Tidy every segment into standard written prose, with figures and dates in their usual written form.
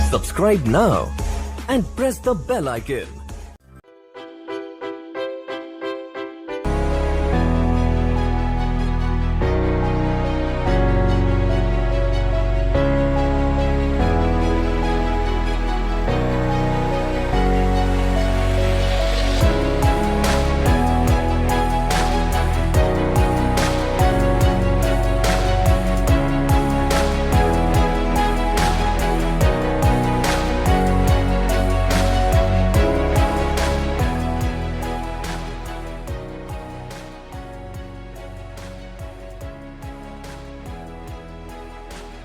Subscribe now and press the bell icon.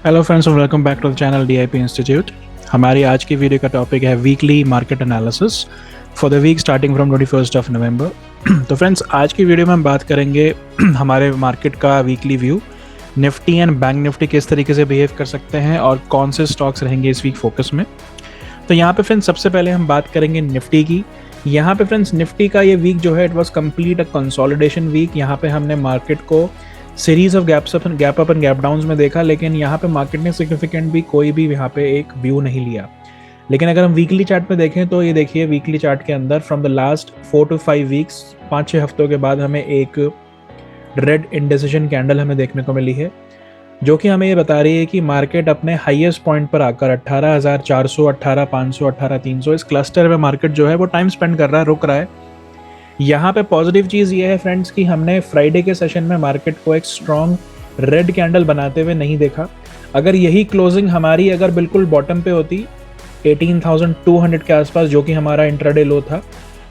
Hello friends, welcome back to the channel DIP institute. हमारी आज की video का topic है weekly market analysis for the week starting from 21 of November. तो friends, आज की video में हम बात करेंगे हमारे मार्केट का weekly view, Nifty and bank Nifty किस तरीके से बिहेव कर सकते हैं और कौन से स्टॉक्स रहेंगे इस वीक फोकस में। तो यहाँ पे फ्रेंड्स सबसे पहले हम बात करेंगे निफ्टी की। यहाँ पे फ्रेंड्स निफ्टी का ये वीक जो है it was complete a consolidation week. यहाँ पे हमने मार्केट को series of gap up and gap downs में देखा, लेकिन यहाँ पे मार्केट ने सिग्निफिकेंट भी कोई भी यहाँ पे एक व्यू नहीं लिया। लेकिन अगर हम वीकली चार्ट में देखें तो ये देखिए, वीकली चार्ट के अंदर from the last 4 to 5 weeks, 5-6 हफ्तों के बाद हमें एक रेड इंडिसिजन कैंडल हमें देखने को मिली है, जो कि हमें ये बता रही है कि मार्केट अपने हाईएस्ट पॉइंट पर आकर 18,400, 18,500, 18,300 इस क्लस्टर में मार्केट जो है वो टाइम स्पेंड कर रहा है, रुक रहा है। यहाँ पे पॉजिटिव चीज़ ये है फ्रेंड्स कि हमने फ्राइडे के सेशन में मार्केट को एक स्ट्रॉन्ग रेड कैंडल बनाते हुए नहीं देखा। अगर यही क्लोजिंग हमारी अगर बिल्कुल बॉटम पे होती 18,200 के आसपास, जो कि हमारा इंट्राडे लो था,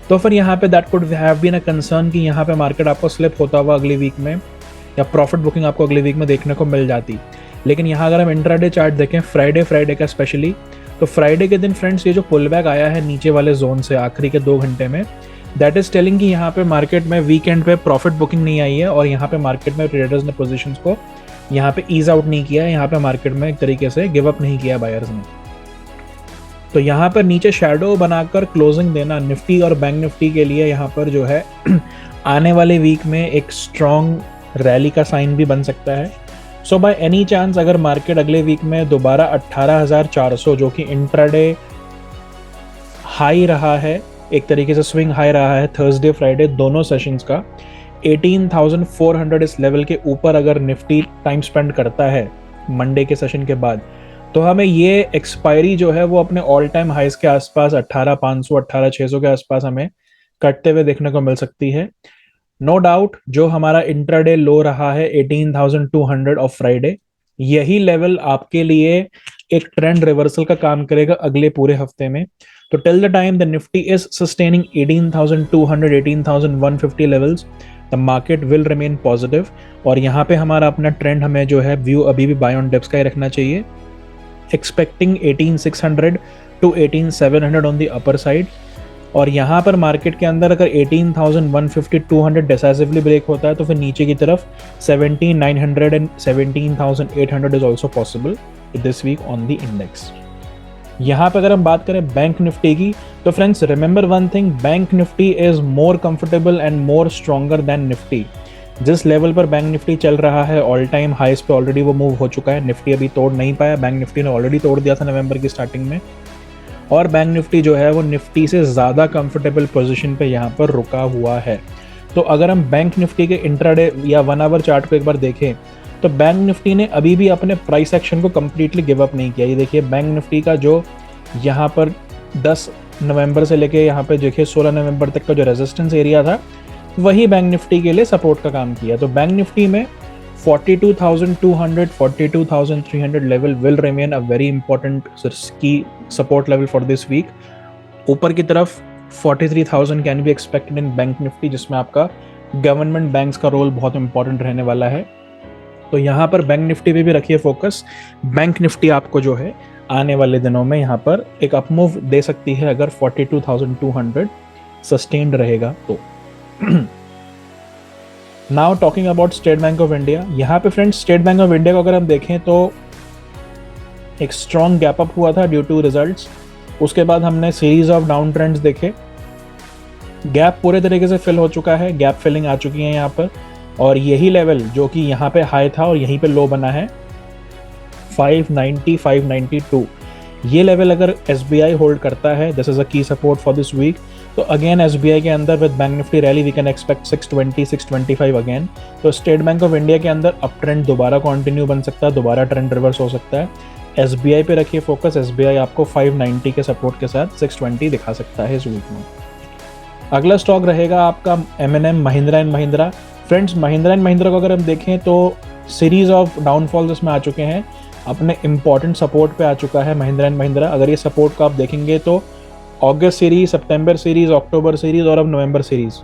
तो फिर यहाँ पे that could have been a concern कि यहाँ पे मार्केट आपको स्लिप होता हुआ अगली वीक में या प्रॉफिट बुकिंग आपको अगली वीक में देखने को मिल जाती। लेकिन यहाँ अगर हम इंट्राडे चार्ट देखें फ्राइडे का स्पेशली, तो फ्राइडे के दिन फ्रेंड्स ये जो पुल बैक आया है नीचे वाले जोन से आखिरी के 2 घंटे में, दैट इज टेलिंग कि यहाँ पे मार्केट में वीकेंड पे प्रॉफिट बुकिंग नहीं आई है और यहाँ पे मार्केट में ट्रेडर्स ने पोजीशंस को यहाँ पे ईज आउट नहीं किया है, यहाँ पे मार्केट में एक तरीके से गिव अप नहीं किया बायर्स ने। तो यहाँ पर नीचे शैडो बनाकर क्लोजिंग देना निफ्टी और बैंक निफ्टी के लिए यहाँ पर जो है आने वाले वीक में एक स्ट्रॉन्ग रैली का साइन भी बन सकता है। सो बाय एनी चांस अगर मार्केट अगले वीक में दोबारा 18,400 जो कि इंट्राडे हाई रहा है, एक तरीके से स्विंग हाई रहा है थर्सडे फ्राइडे दोनों सेशंस का, 18,400 इस लेवल के ऊपर अगर निफ्टी टाइम स्पेंड करता है मंडे के सेशन के बाद, तो हमें ये एक्सपायरी जो है वो अपने ऑल टाइम हाइज के आसपास 18,500 18,600 के आसपास हमें कटते हुए देखने को मिल सकती है। नो डाउट जो हमारा इंट्राडे लो रहा है 18,200 ऑफ फ्राइडे, यही लेवल आपके लिए एक ट्रेंड रिवर्सल का काम करेगा अगले पूरे हफ्ते में। तो till the time the Nifty is sustaining 18,200 18,150 levels, the market will remain positive. और यहाँ पे हमारा अपना ट्रेंड हमें जो है व्यू अभी भी बाय ऑन डिप्स का ही रखना चाहिए, expecting 18,600 to 18,700 on the upper side. और यहाँ पर मार्केट के अंदर अगर 18,150 200 डिसाइसिवली ब्रेक होता है तो फिर नीचे की तरफ 17,900 and 17,800 is also possible this week on the index. यहाँ पे अगर हम बात करें बैंक निफ्टी की, तो friends remember one thing, bank Nifty is more comfortable and more stronger than Nifty. जिस लेवल पर बैंक निफ्टी चल रहा है ऑल टाइम हाईस पे ऑलरेडी वो मूव हो चुका है, निफ्टी अभी तोड़ नहीं पाया, बैंक निफ्टी ने ऑलरेडी तोड़ दिया था नवंबर की स्टार्टिंग में। और बैंक निफ्टी जो है वो निफ्टी से ज़्यादा कंफर्टेबल पोजीशन पे यहाँ पर रुका हुआ है। तो अगर हम बैंक निफ्टी के इंट्राडे या 1 आवर चार्ट को एक बार देखें, तो बैंक निफ्टी ने अभी भी अपने प्राइस एक्शन को कंप्लीटली गिव अप नहीं किया। ये देखिए बैंक निफ्टी का जो यहाँ पर 10 नवंबर से लेके यहाँ पे देखिए 16 नवंबर तक का जो रेजिस्टेंस एरिया था, वही बैंक निफ्टी के लिए सपोर्ट का काम किया। तो बैंक निफ्टी में 42,200 42,300 level will remain a very important key support level for this week. ऊपर की तरफ 43,000 can be expected in bank Nifty, जिसमें आपका गवर्नमेंट बैंक्स का रोल बहुत इंपॉर्टेंट रहने वाला है। तो यहाँ पर बैंक निफ्टी पे भी रखिए फोकस। बैंक निफ्टी आपको जो है आने वाले दिनों में यहाँ पर एक अपमूव दे सकती है अगर 42,200 सस्टेन्ड रहेगा तो। Now talking about state Bank of India, यहाँ पे friends state Bank of India को अगर हम देखें तो एक स्ट्रॉन्ग गैप अप हुआ था ड्यू टू रिजल्ट्स। उसके बाद हमने सीरीज ऑफ डाउन ट्रेंड्स देखे, गैप पूरे तरीके से फिल हो चुका है, गैप फिलिंग आ चुकी है यहाँ पर। और यही लेवल जो कि यहाँ पे हाई था और यहीं पे लो बना है 590 592, ये लेवल अगर SBI होल्ड करता है, this is a key support for this week, तो अगेन SBI के अंदर with bank Nifty rally we can expect 620 625 again. तो स्टेट बैंक ऑफ इंडिया के अंदर अप ट्रेंड दोबारा कंटिन्यू बन सकता है, दोबारा ट्रेंड रिवर्स हो सकता है। SBI पे रखिए फोकस, SBI आपको 590 के सपोर्ट के साथ 620 दिखा सकता है इस वीक में। अगला स्टॉक रहेगा आपका M&M, Mahindra and Mahindra. Friends, Mahindra and Mahindra को अगर हम देखें तो सीरीज ऑफ डाउनफॉल्स इसमें आ चुके हैं, अपने इंपॉर्टेंट सपोर्ट पे आ चुका है महिंद्रा एंड महिंद्रा। अगर ये सपोर्ट को आप देखेंगे तो अगस्त सीरीज, सितंबर सीरीज, अक्टूबर सीरीज और अब नवंबर सीरीज,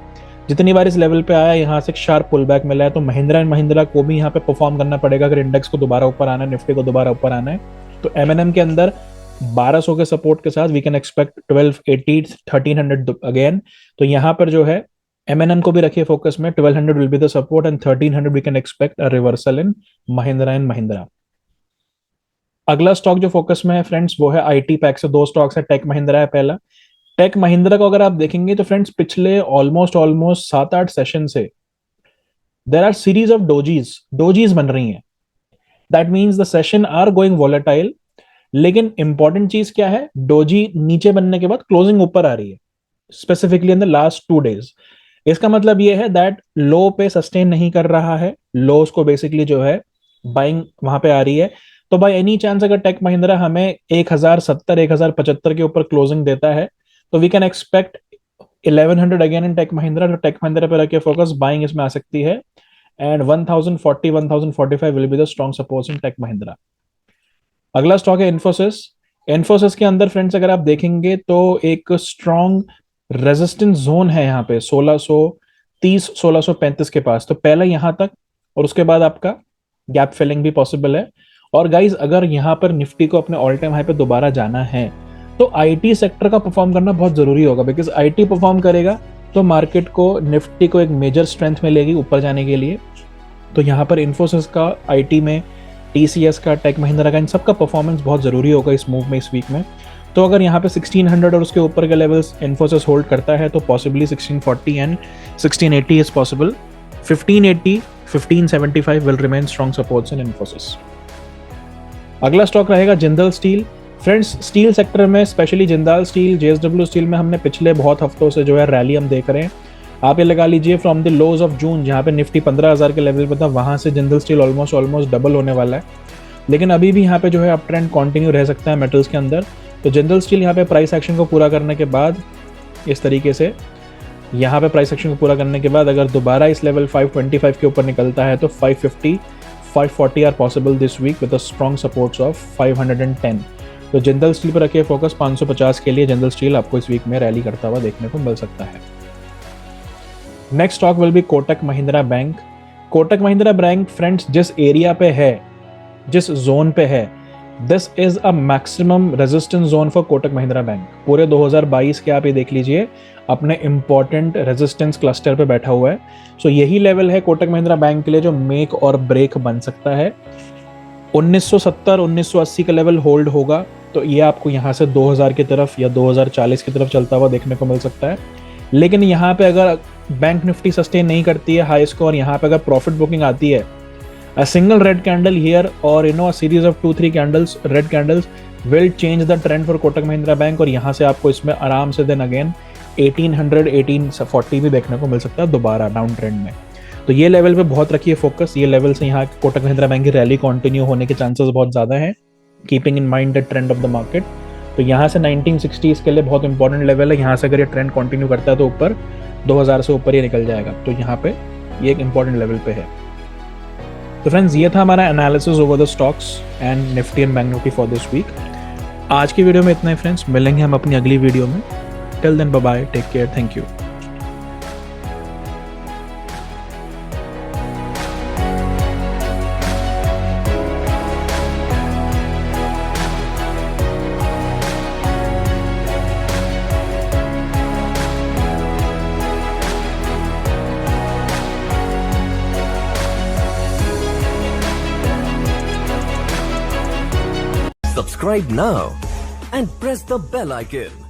जितनी बार इस लेवल पे आया यहाँ से एक शार्प पुल बैक मिला है। तो महिंद्रा एंड महिंद्रा को भी यहाँ पे परफॉर्म करना पड़ेगा अगर इंडेक्स को दोबारा ऊपर आना है, निफ्टी को दोबारा ऊपर आना है। तो M&M के अंदर 1200 के सपोर्ट के साथ वी कैन एक्सपेक्ट 1280 1300 अगेन। तो यहाँ पर जो है M&M को भी रखिए फोकस में, 1200 will be the support and 1300 we can expect a reversal in Mahindra and Mahindra. अगला स्टॉक जो फोकस में है फ्रेंड्स वो है IT पैक से, दो स्टॉक्स है, टेक महिंद्रा है पहला। टेक महिंद्रा को अगर आप देखेंगे तो फ्रेंड्स पिछले ऑलमोस्ट 7-8 सेशन से there are series of dojis बन रही हैं। That means the session are going volatile, लेकिन इंपॉर्टेंट चीज क्या है, डोजी नीचे बनने के बाद क्लोजिंग ऊपर आ रही है, specifically in the last 2 days. इसका मतलब ये है दैट लो पे सस्टेन नहीं कर रहा है, लोस को बेसिकली जो है बाइंग वहां पे आ रही है। तो बाय एनी चांस अगर टेक महिंद्रा हमें 1070 1075 के ऊपर क्लोजिंग देता है तो we can expect 1100 again in Tech Mahindra. तो टेक महिंद्रा पे रखे फोकस, बाइंग इसमें आ सकती है and 1040 1045 will be the strong supports in Tech Mahindra. अगला स्टॉक है इन्फोसिस। इन्फोसिस के अंदर फ्रेंड्स अगर आप देखेंगे तो एक स्ट्रॉन्ग रेजिस्टेंस जोन है यहाँ पे 1630 1635 के पास, तो पहला यहां तक और उसके बाद आपका गैप फिलिंग भी पॉसिबल है। और गाइज अगर यहाँ पर निफ्टी को अपने ऑल टाइम हाई पे दोबारा जाना है तो IT सेक्टर का परफॉर्म करना बहुत जरूरी होगा, बिकॉज IT परफॉर्म करेगा तो मार्केट को, निफ्टी को एक मेजर स्ट्रेंथ मिलेगी ऊपर जाने के लिए। तो यहाँ पर इन्फोसिस का, IT में TCS का, टेक महिंद्रा का, इन सब का परफॉर्मेंस बहुत जरूरी होगा इस मूव में, इस वीक में। तो अगर यहाँ पे 1600 और उसके ऊपर के लेवल्स इन्फोसिस होल्ड करता है तो possibly 1640 and 1680 is possible. 1580 1575 will remain strong supports in Infosys. अगला स्टॉक रहेगा Jindal steel. Friends, steel sector में specially Jindal steel, JSW steel में हमने पिछले बहुत हफ्तों से जो है रैली हम देख रहे हैं। आप ये लगा लीजिए from the lows of June, जहाँ पे निफ्टी 15,000 के लेवल पर था, वहां से जिंदल स्टील ऑलमोस्ट डबल होने वाला है। लेकिन अभी भी यहाँ पे जो है अप ट्रेंड कंटिन्यू रह सकता है मेटल्स के अंदर। तो जिंदल स्टील यहाँ पे प्राइस एक्शन को पूरा करने के बाद, इस तरीके से यहाँ पे प्राइस एक्शन को पूरा करने के बाद अगर दोबारा इस लेवल 525 के ऊपर निकलता है तो 550 540 are possible this week with strong supports of 510। तो जिंदल स्टील पर रखिए फोकस, 550 के लिए जिंदल स्टील आपको इस वीक में रैली करता हुआ देखने को मिल सकता है। Next stock will be Kotak Mahindra bank. Kotak Mahindra bank friends जिस एरिया पे है, जिस जोन पे है, this is a maximum resistance zone for Kotak Mahindra bank. पूरे 2022 के आप ये देख लीजिए अपने इंपॉर्टेंट रेजिस्टेंस क्लस्टर पे बैठा हुआ है। सो यही लेवल है कोटक महिंद्रा बैंक के लिए जो मेक और ब्रेक बन सकता है। 1970 1980 का लेवल होल्ड होगा तो ये आपको यहाँ से 2000 की तरफ या 2040 की तरफ चलता हुआ देखने को मिल सकता है। लेकिन यहाँ पे अगर बैंक निफ्टी सस्टेन नहीं करती है हाई स्कोर, यहाँ पे अगर प्रॉफिट बुकिंग आती है, a single red candle here or a series of 2-3 candles, red candles will change the trend for Kotak Mahindra Bank। और यहाँ से आपको इसमें आराम से then again 1800 1840 भी देखने को मिल सकता है दोबारा डाउन ट्रेंड में। तो ये लेवल पे बहुत रखिए फोकस, ये लेवल से यहाँ कोटक महिंद्रा बैंक की रैली कंटिन्यू होने के चांसेस बहुत ज्यादा हैं, keeping in mind the trend of the market. तो यहाँ से 1960 के लिए बहुत इंपॉर्टेंट लेवल है, यहाँ से अगर ये ट्रेंड कंटिन्यू करता है तो ऊपर 2000 से ऊपर ये निकल जाएगा। तो यहाँ पे ये एक इंपॉर्टेंट लेवल पे है। तो फ्रेंड्स ये था हमारा analysis over the stocks and Nifty and bank Nifty for this week. आज की वीडियो में इतना ही फ्रेंड्स, मिलेंगे हम अपनी अगली वीडियो में। Till then bye bye, take care, thank you. Subscribe now and press the bell icon.